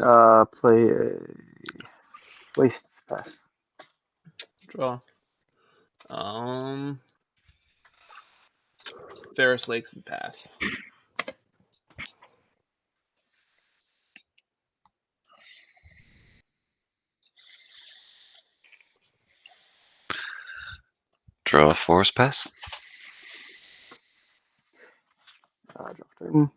Play a waste pass. Draw. Ferris Lakes and pass. Draw a forest pass. Draw turn.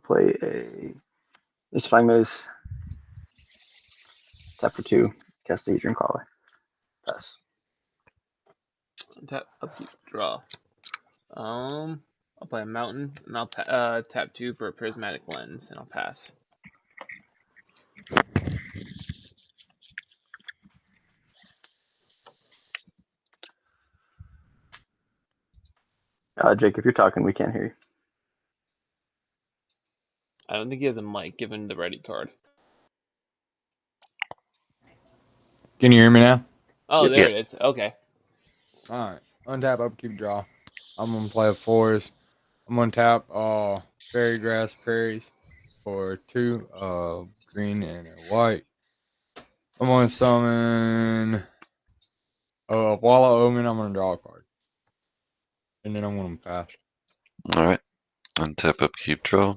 Play a Mystifying Maze. Tap for 2. Cast a Adrian Caller. Pass. Tap upkeep. Draw. I'll play a mountain, and I'll tap 2 for a prismatic lens, and I'll pass. Jake, if you're talking, we can't hear you. I don't think he has a mic, given the ready card. Can you hear me now? Oh, Yep. there it is. Okay. Alright. Untap, upkeep, draw. I'm gonna play a forest. I'm gonna tap fairy grass prairies for 2 green and a white. I'm gonna summon Walla Omen. I'm gonna draw a card. And then I'm gonna pass. Alright. Untap, upkeep, draw.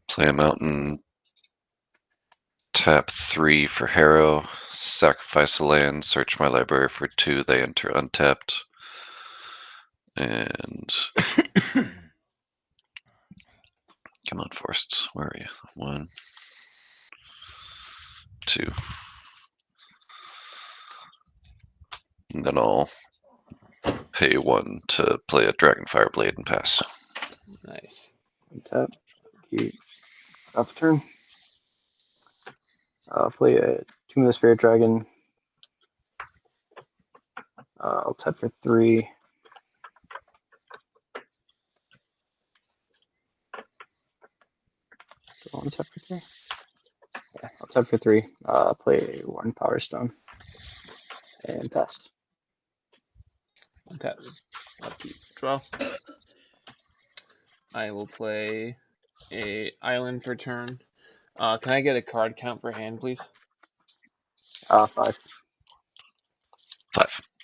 Play a mountain. Tap 3 for Harrow. Sacrifice a land. Search my library for 2. They enter untapped. And come on, forests. Where are you? 1, 2. And then I'll pay 1 to play a Dragonfire Blade and pass. Nice. Tap. Keep. Off turn. Play a Tomb of the Spirit Dragon. I'll tap for 3. Do I want to tap for 3? Yeah, I'll tap for 3. Play 1 Power Stone. And pass. Untap. Upkeep. Draw. I will play a island for turn. Can I get a card count for hand, please? 5. 5.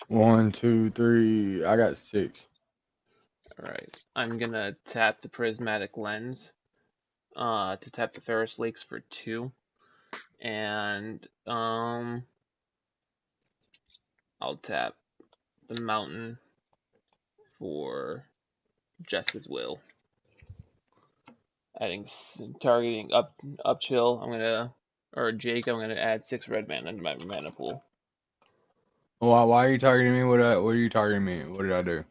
1, 2, 3. I got 6. Alright. I'm gonna tap the prismatic lens. To tap the Ferris Lakes for 2. And I'll tap the mountain for Jessica's Will. Targeting up chill. Jake, I'm gonna add 6 red mana to my mana pool. Why are you targeting me? What are you targeting me? What did I do?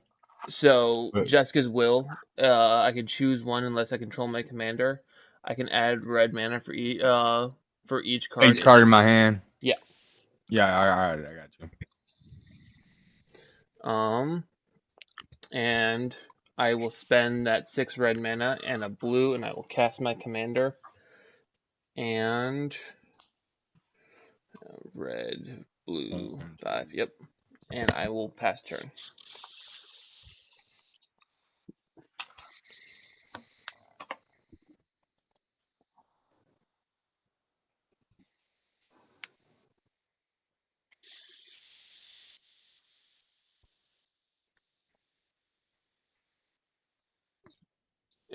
So Jessica's Will, I can choose one unless I control my commander. I can add red mana for each card. Each card in my hand. Yeah. Yeah, I got you. And I will spend that 6 red mana and a blue, and I will cast my commander. And red, blue, 5. Yep. And I will pass turn.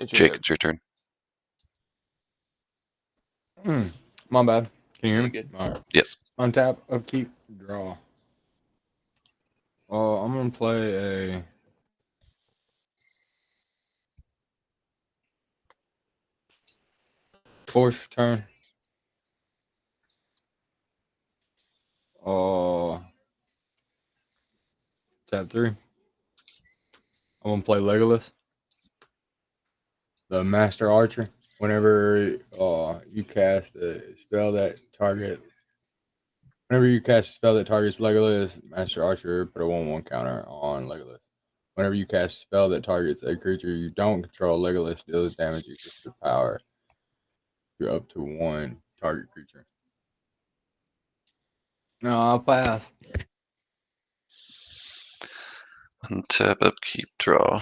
Jake, it's your turn. My bad. Can you hear me? Good. All right. Yes. Untap, upkeep, draw. I'm gonna play a fourth turn. Tap 3. I'm gonna play Legolas, the Master Archer. Whenever you cast a spell that targets Legolas, Master Archer put a 1/1 counter on Legolas. Whenever you cast a spell that targets a creature you don't control, Legolas deals damage equal to the power to up to 1 target creature. No, I'll pass. Untap, upkeep, draw.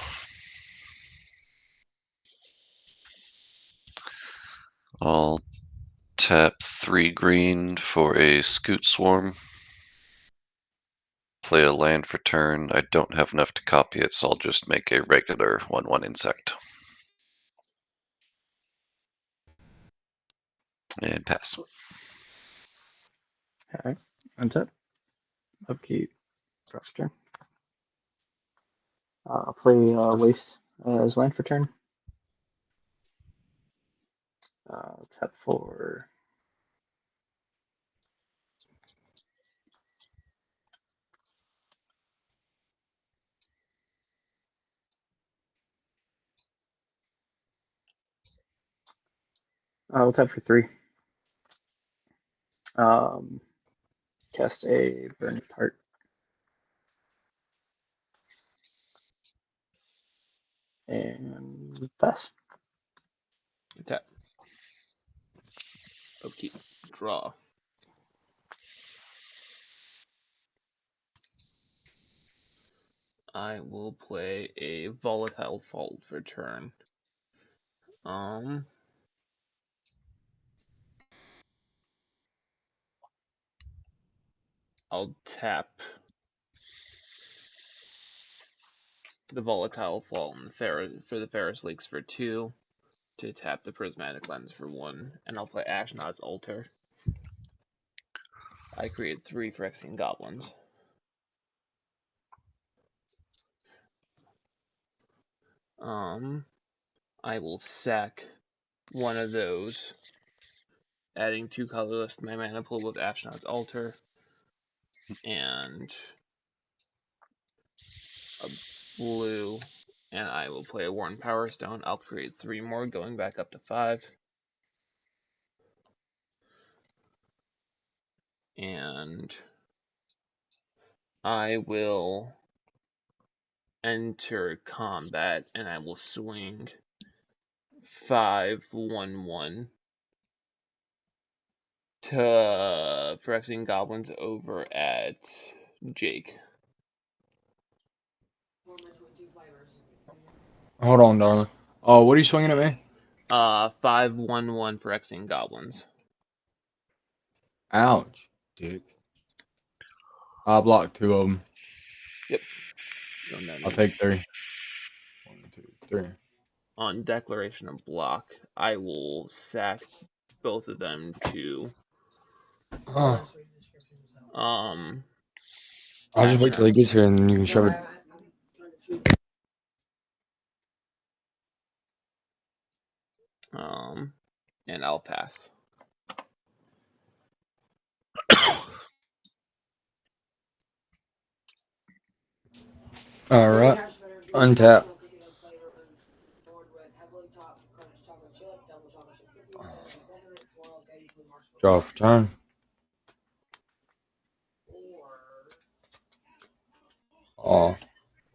I'll tap 3 green for a Scoot Swarm. Play a land for turn. I don't have enough to copy it, so I'll just make a regular 1/1 insect. And pass. Alright, untap. Upkeep. Draft turn. I'll play Waste as land for turn. Tap for I'll tap for 3. Cast a Burnished Heart. And pass. Tap. Upkeep. Draw. I will play a Volatile Fault for turn. I'll tap the Volatile Fault for the Ferris Leaks for 2, to tap the Prismatic Lens for 1, and I'll play Ashnod's Altar. I create 3 Phyrexian Goblins. I will sack one of those, adding 2 colorless to my mana pool with Ashnod's Altar, and a blue, and I will play a Worn Power Stone. I'll create 3 more, going back up to 5. And I will enter combat, and I will swing 5/1/1 to Phyrexian Goblins over at Jake. Hold on, darling. Oh, what are you swinging at me? 5/1/1 Phyrexian Goblins. Ouch, dick. I blocked 2 of them. Yep. Going down I'll there. take 3. 1, 2, 3. On declaration of block, I will sack both of them to Oh, I'll just wait till he Ashnod. gets here and then you can shove it. And I'll pass. Alright. Untap. Draw for turn.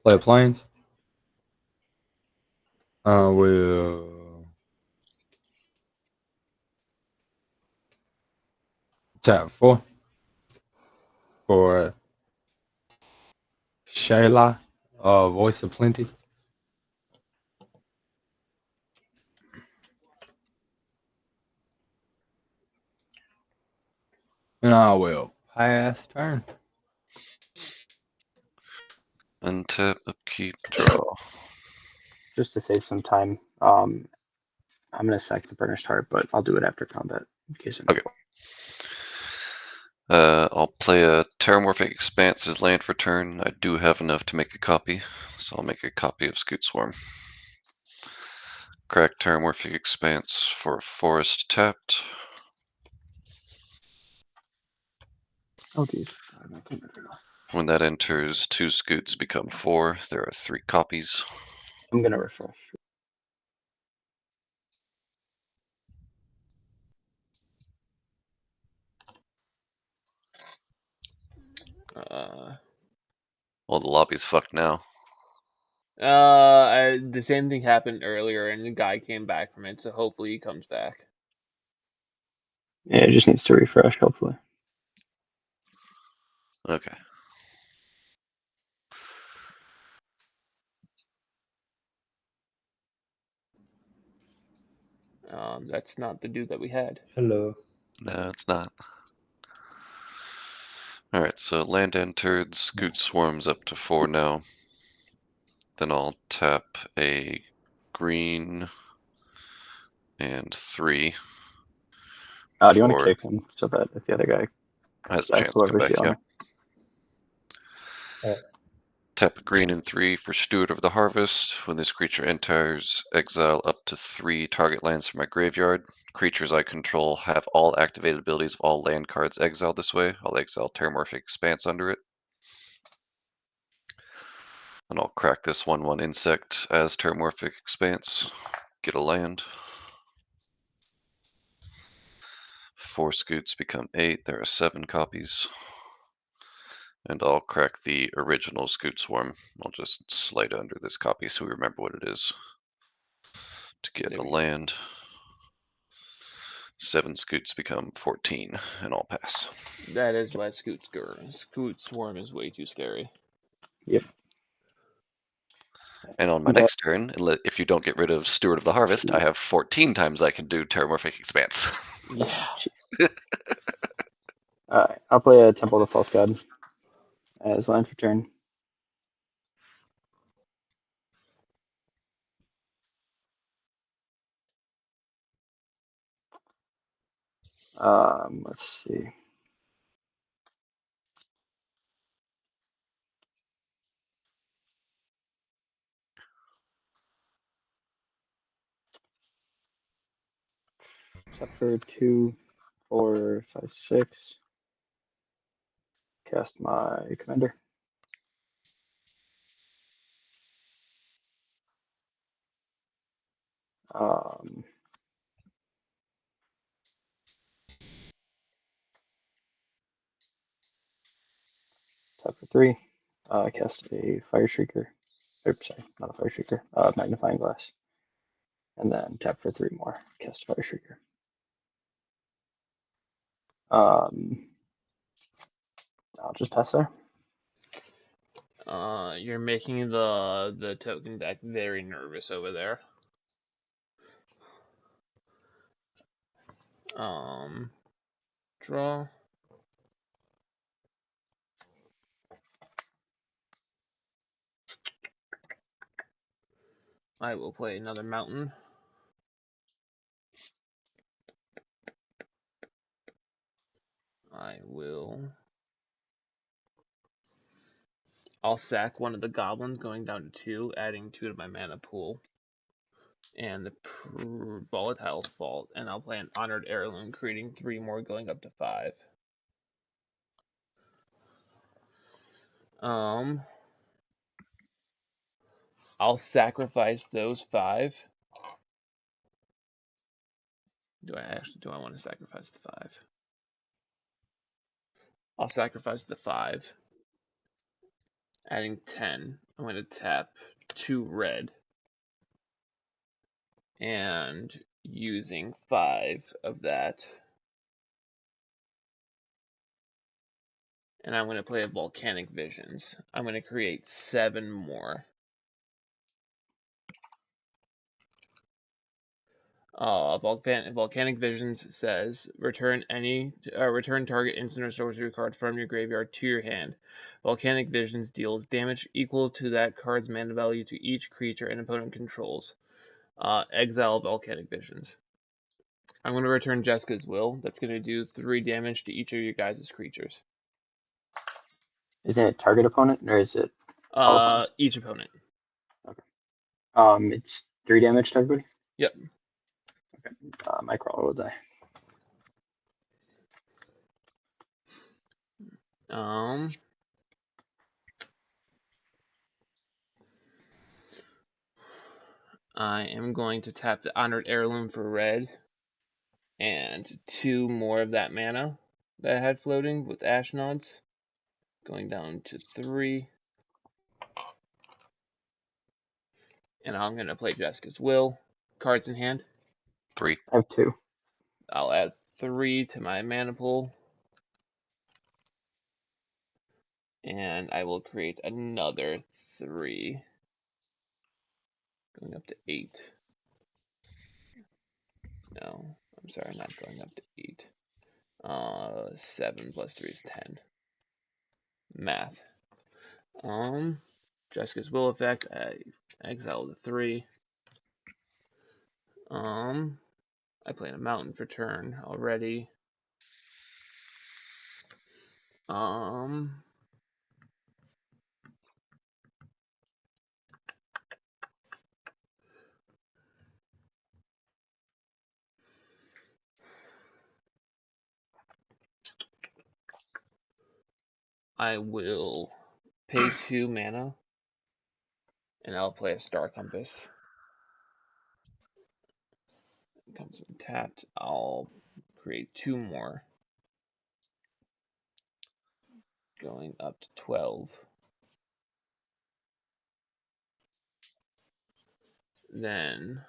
Play planes. We'll tap 4 for Shayla, Voice of Plenty. And I will pass turn. Untap, upkeep, draw. Just to save some time. I'm gonna sack the Burnished Heart, but I'll do it after combat in case I Okay. I'll play a Terramorphic Expanse as land for turn. I do have enough to make a copy, so I'll make a copy of Scoot Swarm. Crack Terramorphic Expanse for a forest tapped. Oh geez. When that enters, 2 Scoots become 4. There are 3 copies. I'm gonna refresh. Well, the lobby's fucked now. The same thing happened earlier, and the guy came back from it, so hopefully he comes back. Yeah, it just needs to refresh, hopefully. Okay. That's not the dude that we had. Hello. No, it's not. Alright, so land entered, Scoot Swarms up to 4 now. Then I'll tap a green and 3. Do you want to for- kick him so that if the other guy Has a back chance to come whoever's back, the yeah. owner? Tap a green and 3 for Steward of the Harvest. When this creature enters, exile up to 3 target lands from my graveyard. Creatures I control have all activated abilities of all land cards exiled this way. I'll exile Terramorphic Expanse under it. And I'll crack this 1/1 insect as Terramorphic Expanse. Get a land. 4 scoots become 8. There are 7 copies. And I'll crack the original Scoot Swarm. I'll just slide under this copy so we remember what it is. To get There a we go. land. 7 scoots become 14, and I'll pass. That is why Scoot Swarm is way too scary. And on my No. next turn, if you don't get rid of Steward of the Harvest, I have 14 times I can do Terramorphic Expanse. Yeah. Alright, I'll play a Temple of the False God as land for turn. Let's see. Except for 2, 4, 5, 6. Cast my commander. Tap for 3. Cast a Fire Shrieker. Oops, sorry, not a Fire Shrieker. Magnifying Glass. And then tap for 3 more. Cast Fire Shrieker. I'll just pass there. You're making the token deck very nervous over there. Draw. I will play another mountain. I'll sack one of the goblins, going down to 2, adding 2 to my mana pool. And the volatile fault, and I'll play an honored heirloom, creating 3 more, going up to 5. I'll sacrifice those 5. Do I want to sacrifice the 5? I'll sacrifice the 5. Adding 10. I'm going to tap 2 red. And using 5 of that. And I'm going to play a Volcanic Visions. I'm going to create 7 more. Volcanic Visions says return target instant or sorcery card from your graveyard to your hand. Volcanic Visions deals damage equal to that card's mana value to each creature an opponent controls. Exile Volcanic Visions. I'm going to return Jessica's Will. That's going to do 3 damage to each of your guys' creatures. Isn't it target opponent or is it all opponents? Each opponent. Okay. It's 3 damage to everybody? Yep. Okay. My crawler will die. I am going to tap the Honored Heirloom for red, and 2 more of that mana that I had floating with Ash Nods, going down to 3. And I'm going to play Jessica's Will. Cards in hand. 3. I have 2. I'll add 3 to my mana pool. And I will create another 3. Going up to 8. No, I'm sorry, not going up to 8. 7 plus 3 is 10. Math. Jessica's will effect. I exile the 3. I play in a mountain for turn already. I will pay 2 mana, and I'll play a Star Compass. It comes in tapped. I'll create 2 more, going up to 12. Then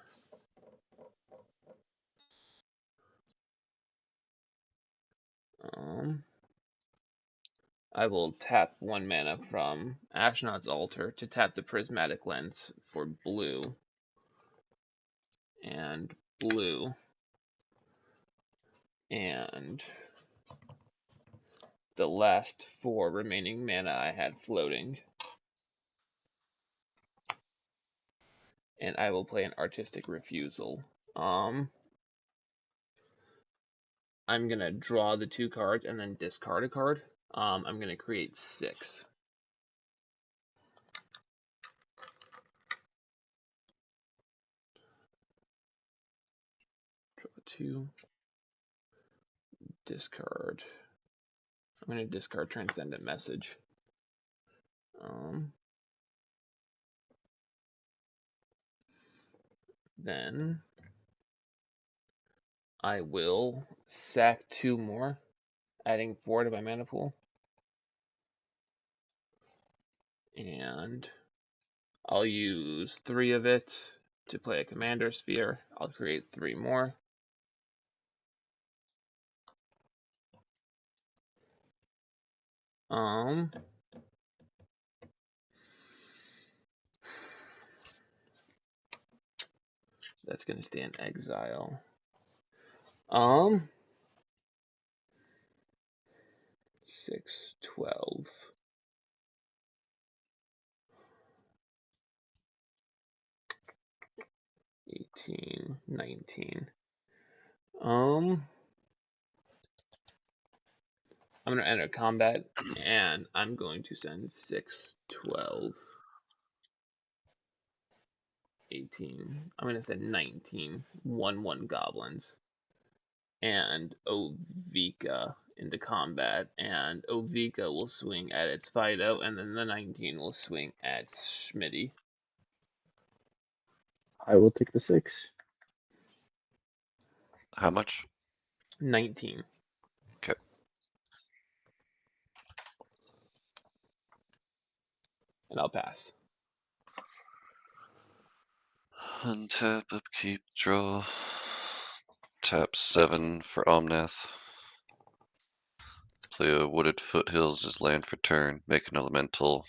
I will tap 1 mana from Ashnod's Altar to tap the Prismatic Lens for blue and blue, and the last 4 remaining mana I had floating. And I will play an Artistic Refusal. I'm gonna draw the 2 cards and then discard a card. I'm gonna create 6. Draw 2. Discard. I'm gonna discard Transcendent Message. Then I will sack 2 more, adding 4 to my mana pool. And I'll use 3 of it to play a Commander Sphere. I'll create 3 more. That's gonna stay in exile. 6, 12. 18, 19. I'm gonna enter combat, and I'm going to send 6, 12, 18. I'm gonna send 19 1/1 goblins and Ovika into combat, and Ovika will swing at its Fido, and then the 19 will swing at Schmitty. I will take the 6. How much? 19. Okay. And I'll pass. Untap, upkeep, draw. Tap 7 for Omnath. Play a Wooded Foothills as land for turn. Make an elemental.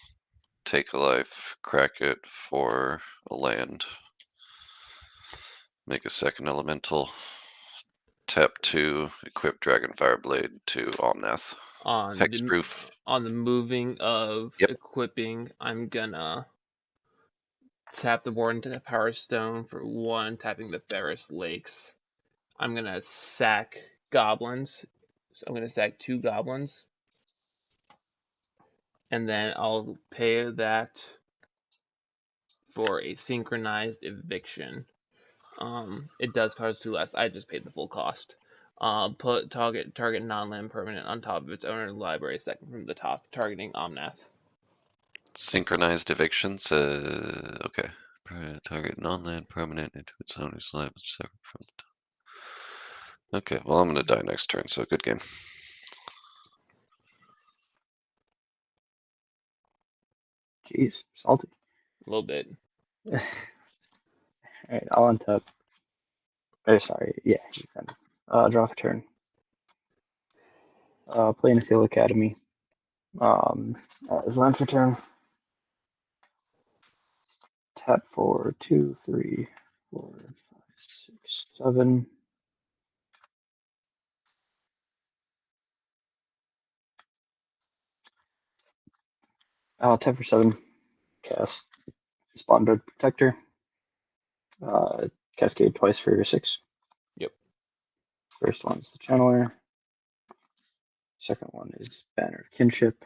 Take a life. Crack it for a land. Make a second elemental. Tap 2. Equip Dragonfire Blade to Omnath. Hexproof. On the moving of equipping, I'm gonna tap the board into the Power Stone for 1, tapping the Ferris Lakes. I'm gonna sack goblins. So I'm gonna sack 2 goblins. And then I'll pay that for a synchronized eviction. It does cost 2 less. I just paid the full cost. Put target non-land permanent on top of its owner's library, second from the top, targeting Omnath. Synchronized evictions. Okay. Target non-land permanent into its owner's library, second from the top. Okay. Well, I'm gonna die next turn, so good game. Jeez, salty. A little bit. Alright, I'll untap. Sorry, yeah, you can. Draw for turn. Play in the Field Academy. As land for turn. Tap for 2, 3, 4, 5, 6, 7. Tap for 7. Cast Spawn Dog Protector. Cascade twice for 6. Yep. First one's the Channeler. Second one is Banner of Kinship.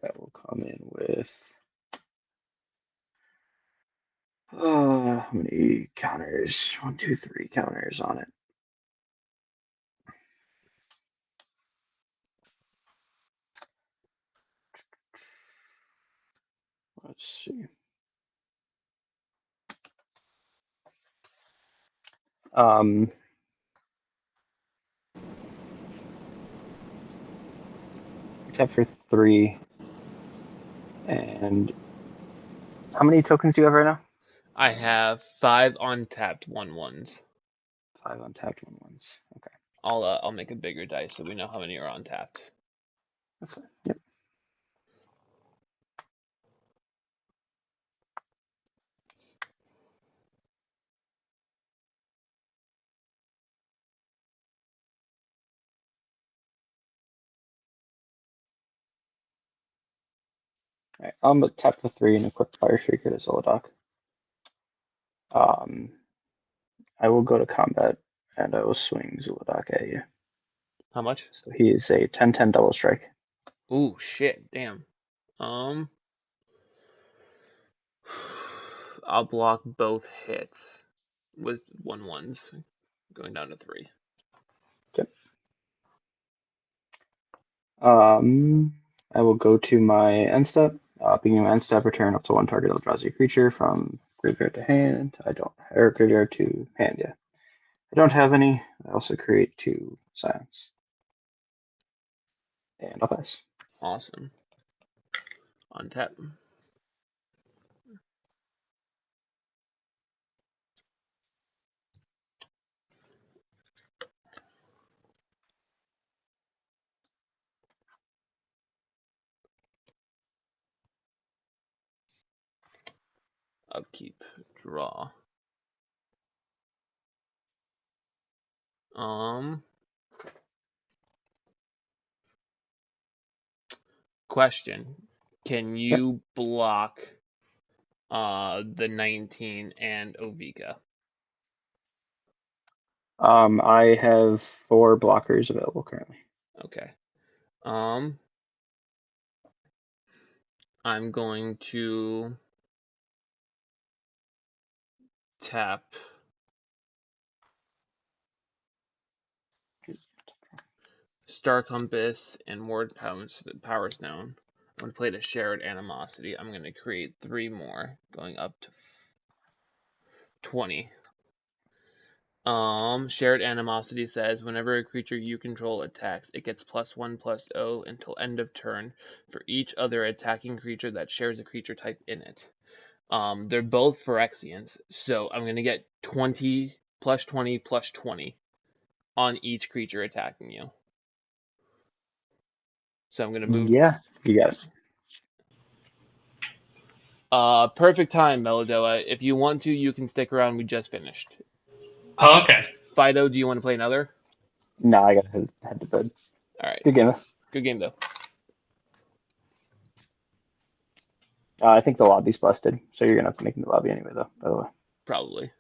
That will come in with how many counters? 1, 2, 3 counters on it. Let's see. Tap for 3. And how many tokens do you have right now? I have 5 untapped 1/1s. 5 untapped 1/1s. Okay. I'll make a bigger dice so we know how many are untapped. That's fine. Yep. All right. I'm gonna tap the 3 and equip Fire Shrieker to Zolodok. I will go to combat and I will swing Zolodok at you. How much? So he is a 10-10 double strike. Ooh, shit, damn. I'll block both hits with 1/1s, going down to 3. Okay. I will go to my end step. Beginning my end step, return up to 1 target Eldrazi creature from graveyard to hand. Graveyard to hand, yeah. I don't have any. I also create 2 silence. And I'll pass. Awesome. Untap. Upkeep. Draw. Question. Can you block the 19 and Ovika? I have 4 blockers available currently. Okay. I'm going to tap Star Compass and Ward Powers Down. I'm going to play the Shared Animosity. I'm going to create 3 more, going up to 20. Shared Animosity says whenever a creature you control attacks, it gets +1/+0 until end of turn for each other attacking creature that shares a creature type in it. They're both Phyrexians, so I'm gonna get 20 +20/+20 on each creature attacking you. So I'm gonna move. Yeah, you got it. Perfect time, Melodoa. If you want to, you can stick around. We just finished. Oh, okay. Fido, do you want to play another? No, I gotta head to bed. All right. Good game. Good game, though. I think the lobby's busted, so you're gonna have to make the lobby anyway, though. By the way. Probably.